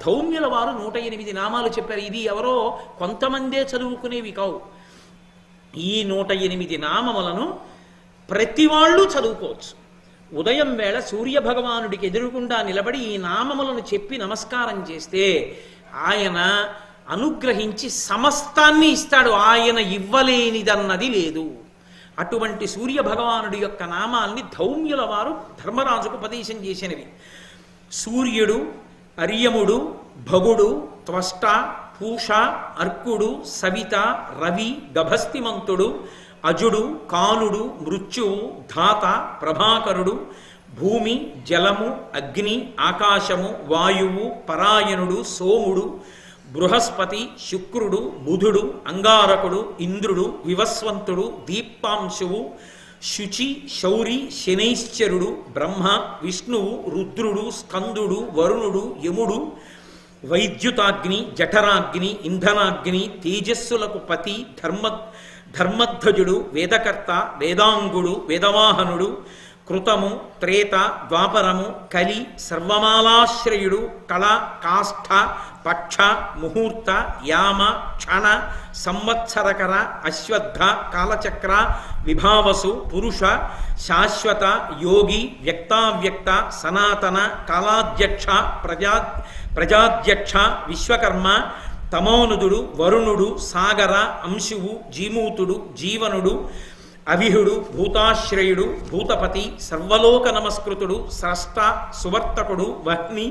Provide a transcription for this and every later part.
ధౌమ్యుల వారు 108 నామాలు చెప్పారు. ఇది ఎవరో కొంతమందే చదువుకునేవి కావు. ఈ 108 నామములను ప్రతి వాళ్ళు చదువుకోవచ్చు. ఉదయం వేళ సూర్యభగవానుడికి ఎదురుగుండా నిలబడి ఈ నామములను చెప్పి నమస్కారం చేస్తే ఆయన అనుగ్రహించి సమస్తాన్ని ఇస్తాడు. ఆయన ఇవ్వలేనిదన్నది లేదు. అటువంటి సూర్యభగవానుడి యొక్క నామాల్ని ధౌమ్యుల వారు ధర్మరాజుకు ఉపదేశం చేసినవి. సూర్యుడు, అర్యముడు, భగుడు, త్వష్ట, పూష, అర్కుడు, సవిత, రవి, గభస్తిమంతుడు, అజుడు, కాలుడు, మృత్యువు, ధాత, ప్రభాకరుడు, భూమి, జలము, అగ్ని, ఆకాశము, వాయువు, పరాయణుడు, సోముడు, బృహస్పతి, శుక్రుడు, బుధుడు, అంగారకుడు, ఇంద్రుడు, వివస్వంతుడు, దీప్తాంశువు, శుచి, శౌరి, శనైశ్చరుడు, బ్రహ్మ, విష్ణువు, రుద్రుడు, స్కందుడు, వరుణుడు, యముడు, వైద్యుతాగ్ని, జఠరాగ్ని, ఇంధనాగ్ని, తేజస్సులకు పతి, ధర్మధ్వజుడు, వేదకర్త, వేదాంగుడు, వేదవాహనుడు, కృతము, త్రేత, ద్వాపరము, కలి, సర్వమాలాశ్రయుడు, కళ, కాష్ఠ, పక్ష, ముహూర్త, యామ, క్షణ, సంవత్సరకర, అశ్వత్థ, కాలచక్ర, విభావసు, పురుష, శాశ్వత, యోగి, వ్యక్తావ్యక్త, సనాతన, కాలాధ్యక్ష, ప్రజాధ్యక్ష, విశ్వకర్మ, తమోనుదుడు, వరుణుడు, సాగర, అంశువు, జీమూతుడు, జీవనుడు, అవిహుడు, భూతాశ్రయుడు, భూతపతి, సర్వలోక నమస్కృతుడు, స్రష్ట, సువర్తకుడు, వహ్ని,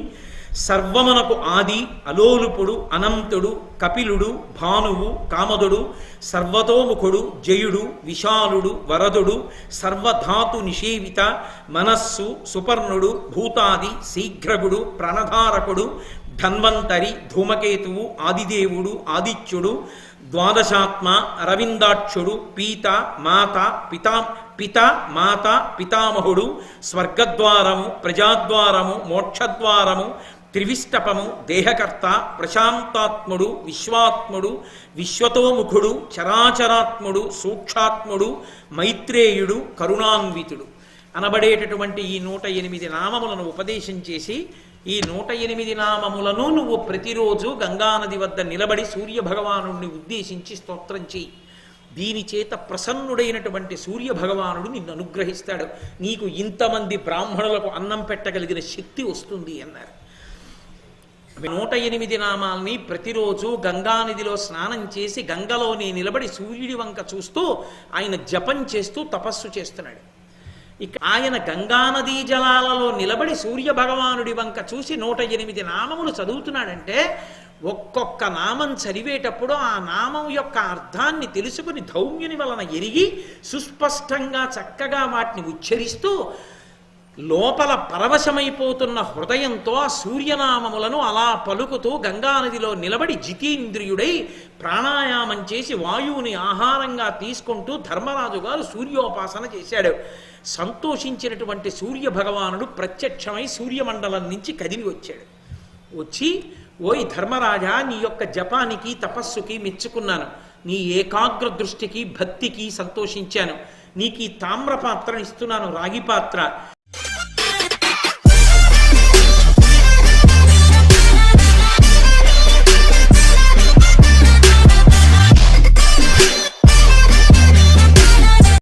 సర్వమునకు ఆది, అలోలుపుడు, అనంతుడు, కపిలుడు, భానువు, కామదుడు, సర్వతోముఖుడు, జయుడు, విశాలుడు, వరదుడు, సర్వధాతు నిషేవిత, మనస్సు, సుపర్ణుడు, భూతాది, శీఘ్రగుడు, ప్రణధారకుడు, ధన్వంతరి, ధూమకేతువు, ఆదిదేవుడు, ఆదిత్యుడు, ద్వాదశాత్మ, అరవిందాక్షుడు, పీత, మాత, పిత, మాత, పితామహుడు, స్వర్గద్వారము, ప్రజాద్వారము, మోక్షద్వారము, త్రివిష్టపము, దేహకర్త, ప్రశాంతాత్ముడు, విశ్వాత్ముడు, విశ్వతోముఖుడు, చరాచరాత్ముడు, సూక్షాత్ముడు, మైత్రేయుడు, కరుణాన్వితుడు అనబడేటటువంటి ఈ 108 నామములను ఉపదేశం చేసి ఈ 108 నామములను నువ్వు ప్రతిరోజు గంగానది వద్ద నిలబడి సూర్యభగవాను ఉద్దేశించి స్తోత్రం చేయి. దీని చేత ప్రసన్నుడైనటువంటి సూర్యభగవానుడు నిన్ను అనుగ్రహిస్తాడు. నీకు ఇంతమంది బ్రాహ్మణులకు అన్నం పెట్టగలిగిన శక్తి వస్తుంది అన్నారు. 108 నామాల్ని ప్రతిరోజు గంగానదిలో స్నానం చేసి గంగలోనే నిలబడి సూర్యుడి వంక చూస్తూ ఆయన జపం చేస్తూ తపస్సు చేస్తున్నాడు. ఇక ఆయన గంగానదీ జలాలలో నిలబడి సూర్యభగవానుడి వంక చూసి 108 నామములు చదువుతున్నాడంటే ఒక్కొక్క నామం చదివేటప్పుడు ఆ నామం యొక్క అర్థాన్ని తెలుసుకుని ధౌమ్యుని వలన ఎరిగి సుస్పష్టంగా చక్కగా వాటిని ఉచ్చరిస్తూ లోపల పరవశమైపోతున్న హృదయంతో ఆ సూర్యనామములను అలా పలుకుతూ గంగానదిలో నిలబడి జితేంద్రియుడై ప్రాణాయామం చేసి వాయువుని ఆహారంగా తీసుకుంటూ ధర్మరాజు గారు సూర్యోపాసన చేశాడు. సంతోషించినటువంటి సూర్యభగవానుడు ప్రత్యక్షమై సూర్యమండలం నుంచి కదిలి వచ్చాడు. వచ్చి, ఓయ్ ధర్మరాజా, నీ యొక్క జపానికి తపస్సుకి మెచ్చుకున్నాను. నీ ఏకాగ్ర దృష్టికి భక్తికి సంతోషించాను. నీకు ఈ తామ్రపాత్రను ఇస్తున్నాను, రాగి పాత్ర.